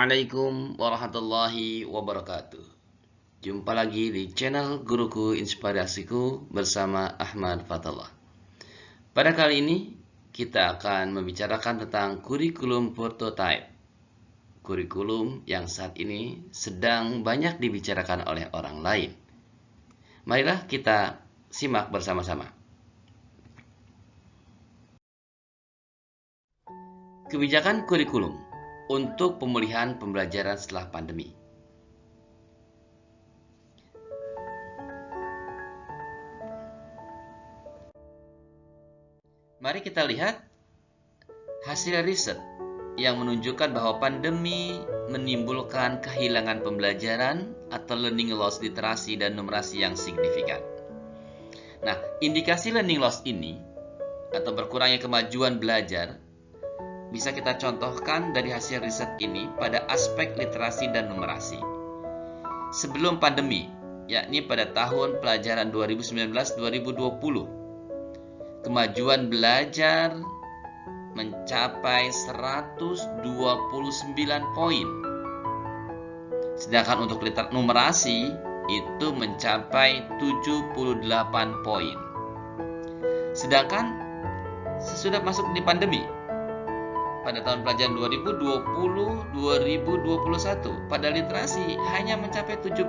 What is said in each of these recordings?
Assalamualaikum warahmatullahi wabarakatuh. Jumpa lagi di channel Guruku Inspirasiku bersama Ahmad Fatallah. Pada kali ini kita akan membicarakan tentang kurikulum prototype. Kurikulum yang saat ini sedang banyak dibicarakan oleh orang lain. Marilah kita simak bersama-sama. Kebijakan kurikulum untuk pemulihan pembelajaran setelah pandemi. Mari kita lihat hasil riset yang menunjukkan bahwa pandemi menimbulkan kehilangan pembelajaran atau learning loss literasi dan numerasi yang signifikan. Nah, indikasi learning loss ini atau berkurangnya kemajuan belajar bisa kita contohkan dari hasil riset ini pada aspek literasi dan numerasi. Sebelum pandemi, yakni pada tahun pelajaran 2019-2020, kemajuan belajar mencapai 129 poin. Sedangkan untuk numerasi itu mencapai 78 poin. Sedangkan sesudah masuk di pandemi, pada tahun pelajaran 2020-2021 pada literasi hanya mencapai 77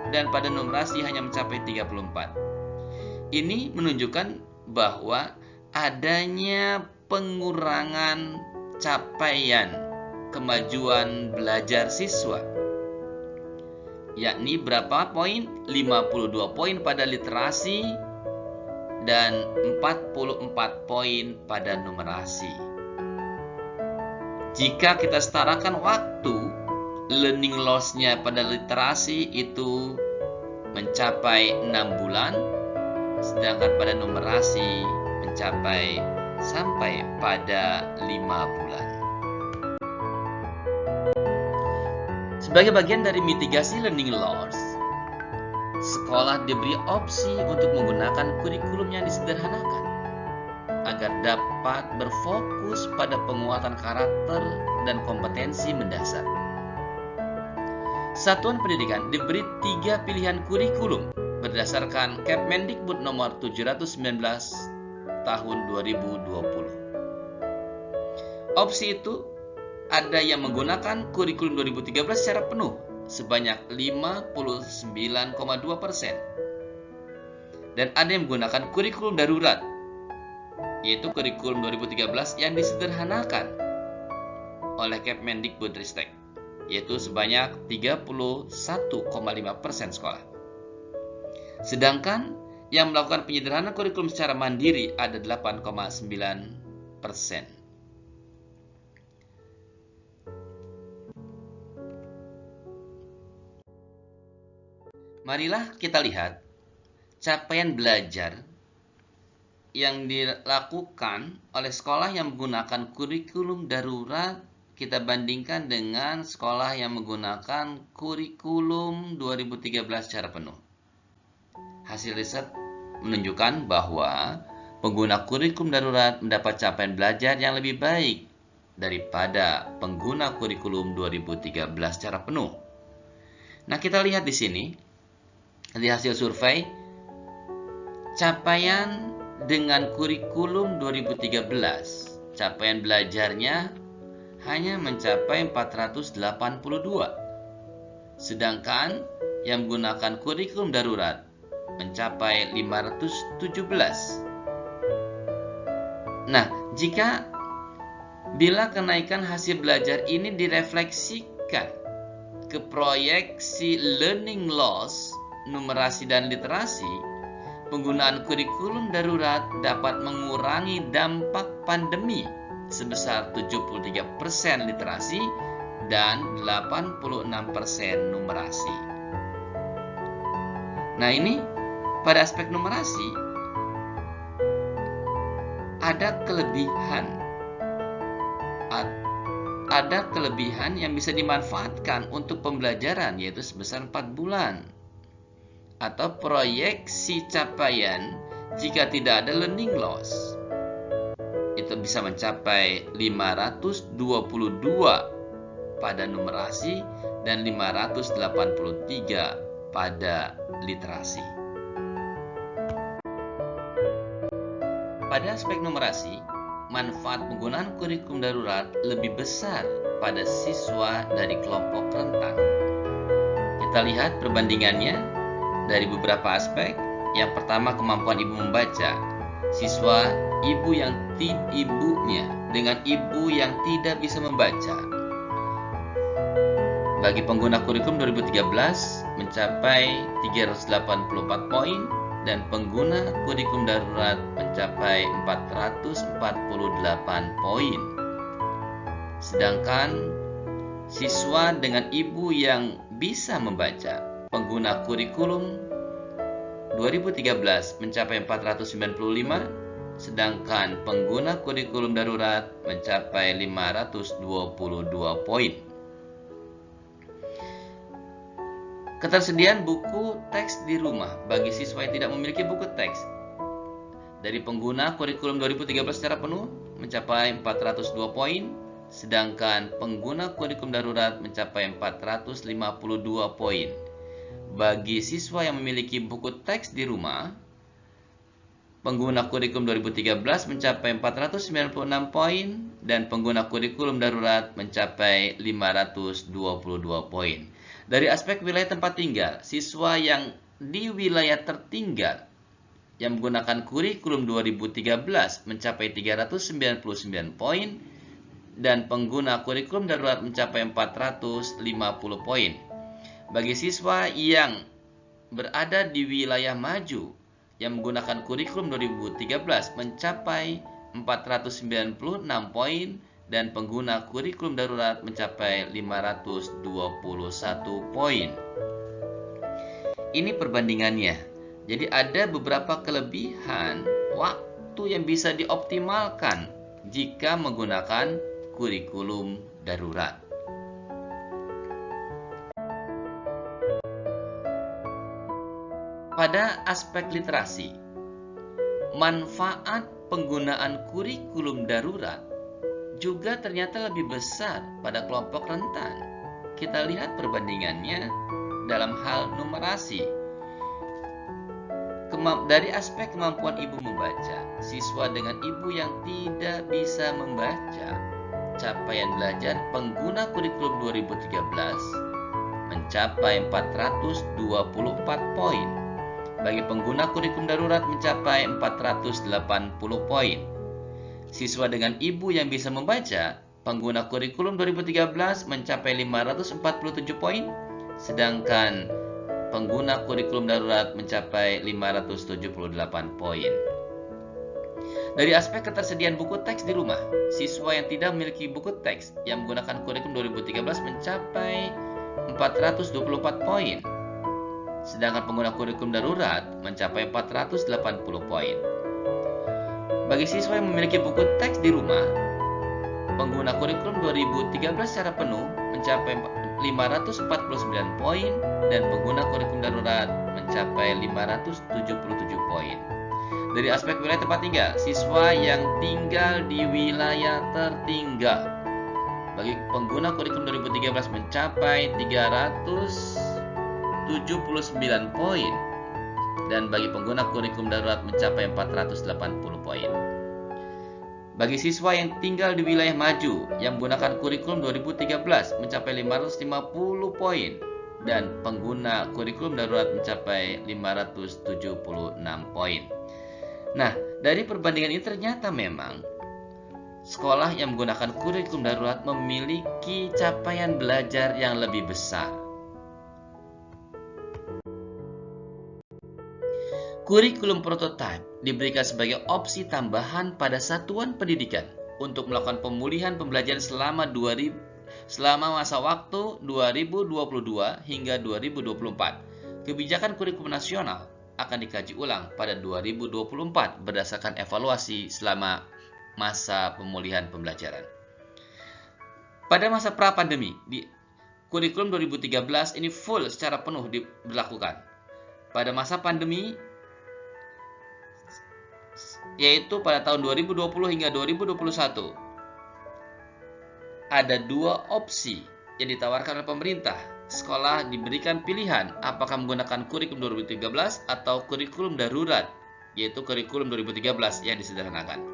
dan pada numerasi hanya mencapai 34. Ini menunjukkan bahwa adanya pengurangan capaian kemajuan belajar siswa, yakni berapa poin? 52 poin pada literasi dan 44 poin pada numerasi. Jika kita setarakan waktu, learning loss-nya pada literasi itu mencapai 6 bulan, sedangkan pada numerasi mencapai sampai pada 5 bulan. Sebagai bagian dari mitigasi learning loss, sekolah diberi opsi untuk menggunakan kurikulum yang disederhanakan agar dapat berfokus pada penguatan karakter dan kompetensi mendasar. Satuan pendidikan diberi 3 pilihan kurikulum berdasarkan Kepmendikbud nomor 719 tahun 2020. Opsi itu ada yang menggunakan kurikulum 2013 secara penuh sebanyak 59,2%. Dan ada yang menggunakan kurikulum darurat yaitu kurikulum 2013 yang disederhanakan oleh Kepmendikbudristek, yaitu sebanyak 31,5% sekolah. Sedangkan yang melakukan penyederhanaan kurikulum secara mandiri ada 8,9%. Marilah kita lihat capaian belajar yang dilakukan oleh sekolah yang menggunakan kurikulum darurat kita bandingkan dengan sekolah yang menggunakan kurikulum 2013 secara penuh. Hasil riset menunjukkan bahwa pengguna kurikulum darurat mendapat capaian belajar yang lebih baik daripada pengguna kurikulum 2013 secara penuh. Nah, kita lihat di sini di hasil survei capaian dengan kurikulum 2013, capaian belajarnya hanya mencapai 482. Sedangkan yang menggunakan kurikulum darurat mencapai 517. Nah, bila kenaikan hasil belajar ini direfleksikan ke proyeksi learning loss, numerasi dan literasi, penggunaan kurikulum darurat dapat mengurangi dampak pandemi sebesar 73% literasi dan 86% numerasi. Nah, ini pada aspek numerasi ada kelebihan yang bisa dimanfaatkan untuk pembelajaran, yaitu sebesar 4 bulan. Atau proyeksi capaian jika tidak ada learning loss itu bisa mencapai 522 pada numerasi dan 583 pada literasi. Pada aspek numerasi, manfaat penggunaan kurikulum darurat lebih besar pada siswa dari kelompok rentan. Kita lihat perbandingannya dari beberapa aspek. Yang pertama, kemampuan ibu membaca. Siswa ibunya dengan ibu yang tidak bisa membaca. Bagi pengguna kurikulum 2013 mencapai 384 poin dan pengguna kurikulum darurat mencapai 448 poin. Sedangkan siswa dengan ibu yang bisa membaca, pengguna kurikulum 2013 mencapai 495, sedangkan pengguna kurikulum darurat mencapai 522 poin. Ketersediaan buku teks di rumah bagi siswa yang tidak memiliki buku teks dari pengguna kurikulum 2013 secara penuh mencapai 402 poin, sedangkan pengguna kurikulum darurat mencapai 452 poin. Bagi siswa yang memiliki buku teks di rumah, pengguna kurikulum 2013 mencapai 496 poin dan pengguna kurikulum darurat mencapai 522 poin. Dari aspek wilayah tempat tinggal, siswa yang di wilayah tertinggal yang menggunakan kurikulum 2013 mencapai 399 poin dan pengguna kurikulum darurat mencapai 450 poin. Bagi siswa yang berada di wilayah maju yang menggunakan kurikulum 2013 mencapai 496 poin dan pengguna kurikulum darurat mencapai 521 poin. Ini perbandingannya. Jadi ada beberapa kelebihan waktu yang bisa dioptimalkan jika menggunakan kurikulum darurat. Pada aspek literasi, manfaat penggunaan kurikulum darurat juga ternyata lebih besar pada kelompok rentan. Kita lihat perbandingannya dalam hal numerasi. Dari aspek kemampuan ibu membaca, siswa dengan ibu yang tidak bisa membaca, capaian belajar pengguna kurikulum 2013 mencapai 424 poin. Bagi pengguna kurikulum darurat mencapai 480 poin. Siswa dengan ibu yang bisa membaca, pengguna kurikulum 2013 mencapai 547 poin, sedangkan pengguna kurikulum darurat mencapai 578 poin. Dari aspek ketersediaan buku teks di rumah, siswa yang tidak memiliki buku teks yang menggunakan kurikulum 2013 mencapai 424 poin. Sedangkan pengguna kurikulum darurat mencapai 480 poin. Bagi siswa yang memiliki buku teks di rumah, pengguna kurikulum 2013 secara penuh mencapai 549 poin dan pengguna kurikulum darurat mencapai 577 poin. Dari aspek wilayah tempat tinggal, siswa yang tinggal di wilayah tertinggal bagi pengguna kurikulum 2013 mencapai 379 poin dan bagi pengguna kurikulum darurat mencapai 480 poin. Bagi siswa yang tinggal di wilayah maju yang menggunakan kurikulum 2013 mencapai 550 poin dan pengguna kurikulum darurat mencapai 576 poin. Nah, dari perbandingan ini ternyata memang sekolah yang menggunakan kurikulum darurat memiliki capaian belajar yang lebih besar. Kurikulum prototipe diberikan sebagai opsi tambahan pada satuan pendidikan untuk melakukan pemulihan pembelajaran selama masa waktu 2022 hingga 2024. Kebijakan kurikulum nasional akan dikaji ulang pada 2024 berdasarkan evaluasi selama masa pemulihan pembelajaran. Pada masa pra-pandemi, di kurikulum 2013 ini full secara penuh diberlakukan. Pada masa pandemi, yaitu pada tahun 2020 hingga 2021, ada dua opsi yang ditawarkan oleh pemerintah. Sekolah diberikan pilihan apakah menggunakan kurikulum 2013 atau kurikulum darurat, yaitu kurikulum 2013 yang disederhanakan.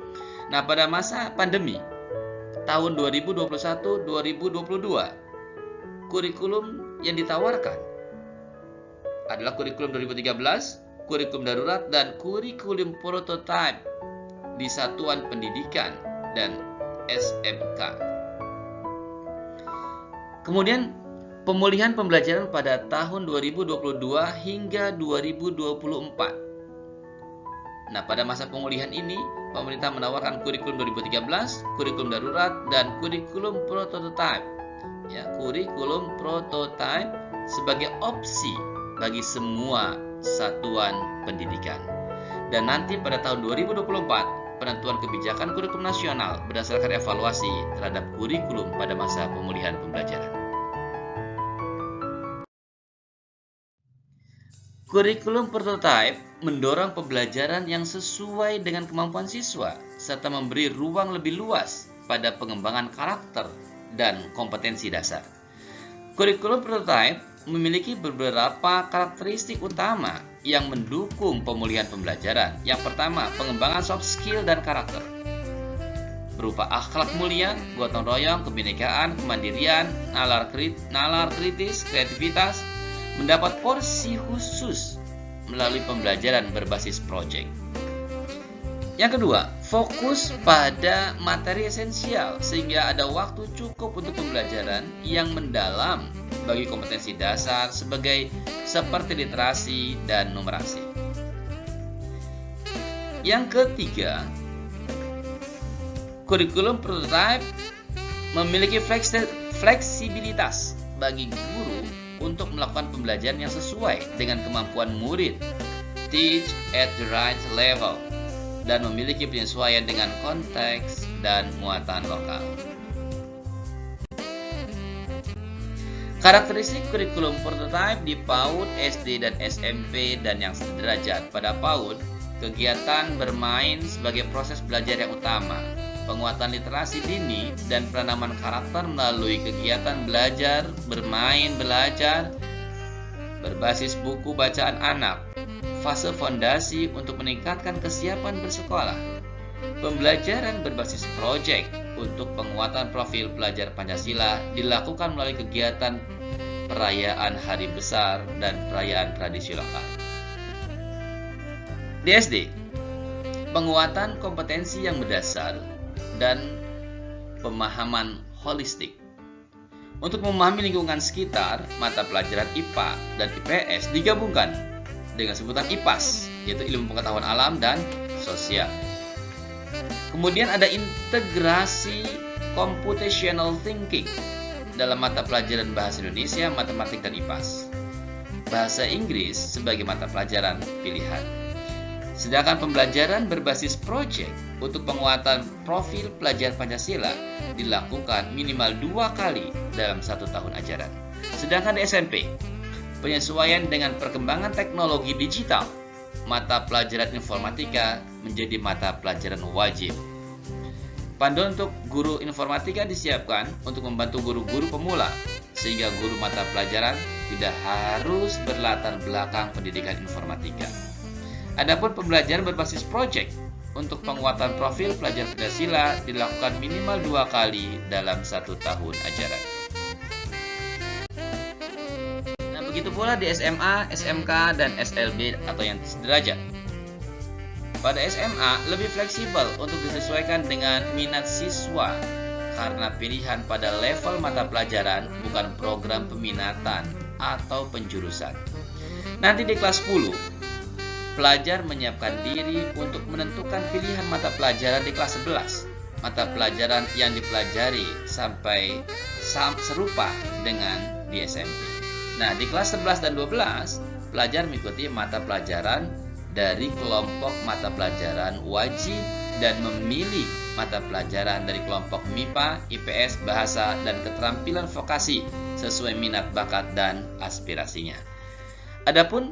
Nah, pada masa pandemi tahun 2021-2022, kurikulum yang ditawarkan adalah kurikulum 2013, kurikulum darurat, dan kurikulum prototipe di satuan pendidikan dan SMK. Kemudian pemulihan pembelajaran pada tahun 2022 hingga 2024. Nah, pada masa pemulihan ini, pemerintah menawarkan kurikulum 2013, kurikulum darurat, dan kurikulum prototipe. Ya, kurikulum prototipe sebagai opsi bagi semua satuan pendidikan. Dan nanti pada tahun 2024, penentuan kebijakan kurikulum nasional berdasarkan evaluasi terhadap kurikulum pada masa pemulihan pembelajaran. Kurikulum prototipe mendorong pembelajaran yang sesuai dengan kemampuan siswa serta memberi ruang lebih luas pada pengembangan karakter dan kompetensi dasar. Kurikulum prototipe memiliki beberapa karakteristik utama yang mendukung pemulihan pembelajaran. Yang pertama, pengembangan soft skill dan karakter berupa akhlak mulia, gotong royong, kebinekaan, kemandirian, nalar kritis, kreativitas, mendapat porsi khusus melalui pembelajaran berbasis proyek. Yang kedua, fokus pada materi esensial sehingga ada waktu cukup untuk pembelajaran yang mendalam bagi kompetensi dasar seperti literasi dan numerasi. Yang ketiga, kurikulum prototipe memiliki fleksibilitas bagi guru untuk melakukan pembelajaran yang sesuai dengan kemampuan murid, teach at the right level, dan memiliki penyesuaian dengan konteks dan muatan lokal. Karakteristik kurikulum prototipe di PAUD, SD, dan SMP dan yang sederajat. Pada PAUD, kegiatan bermain sebagai proses belajar yang utama, penguatan literasi dini, dan penanaman karakter melalui kegiatan belajar, bermain, belajar, berbasis buku bacaan anak, fase fondasi untuk meningkatkan kesiapan bersekolah, pembelajaran berbasis proyek untuk penguatan profil pelajar Pancasila dilakukan melalui kegiatan perayaan hari besar dan perayaan tradisi lokal. Di SD, penguatan kompetensi yang berdasar dan pemahaman holistik. Untuk memahami lingkungan sekitar, mata pelajaran IPA dan IPS digabungkan dengan sebutan IPAS, yaitu ilmu pengetahuan alam dan sosial. Kemudian ada integrasi computational thinking dalam mata pelajaran bahasa Indonesia, matematik, dan IPAS. Bahasa Inggris sebagai mata pelajaran pilihan. Sedangkan pembelajaran berbasis proyek untuk penguatan profil pelajar Pancasila dilakukan minimal 2 kali dalam 1 tahun ajaran. Sedangkan di SMP, penyesuaian dengan perkembangan teknologi digital, mata pelajaran informatika menjadi mata pelajaran wajib. Panduan untuk guru informatika disiapkan untuk membantu guru-guru pemula, sehingga guru mata pelajaran tidak harus berlatar belakang pendidikan informatika. Adapun pembelajaran berbasis proyek untuk penguatan profil pelajar Pancasila dilakukan minimal 2 kali dalam 1 tahun ajaran. Nah, begitu pula di SMA, SMK, dan SLB atau yang sederajat. Pada SMA lebih fleksibel untuk disesuaikan dengan minat siswa karena pilihan pada level mata pelajaran bukan program peminatan atau penjurusan. Nanti di kelas 10, pelajar menyiapkan diri untuk menentukan pilihan mata pelajaran di kelas 11. Mata pelajaran yang dipelajari sampai serupa dengan di SMP. Nah, di kelas 11 dan 12, pelajar mengikuti mata pelajaran dari kelompok mata pelajaran wajib dan memilih mata pelajaran dari kelompok MIPA, IPS, bahasa, dan keterampilan vokasi sesuai minat, bakat, dan aspirasinya. Adapun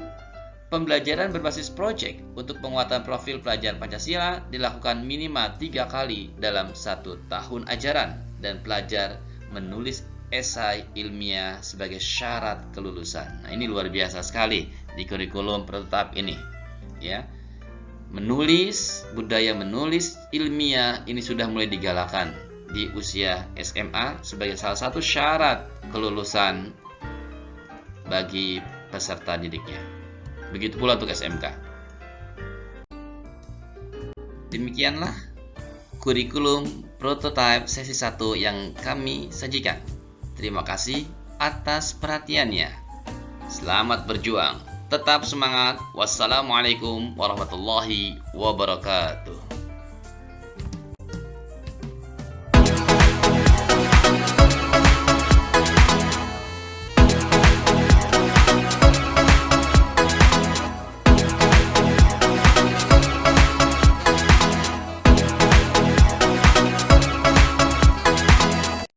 pembelajaran berbasis proyek untuk penguatan profil pelajar Pancasila dilakukan minimal 3 kali dalam 1 tahun ajaran dan pelajar menulis esai ilmiah sebagai syarat kelulusan. Nah, ini luar biasa sekali di kurikulum prototipe ini, ya. Budaya menulis ilmiah ini sudah mulai digalakan di usia SMA sebagai salah satu syarat kelulusan bagi peserta didiknya. Begitu pula untuk SMK. Demikianlah kurikulum prototipe sesi 1 yang kami sajikan. Terima kasih atas perhatiannya. Selamat berjuang. Tetap semangat. Wassalamualaikum warahmatullahi wabarakatuh.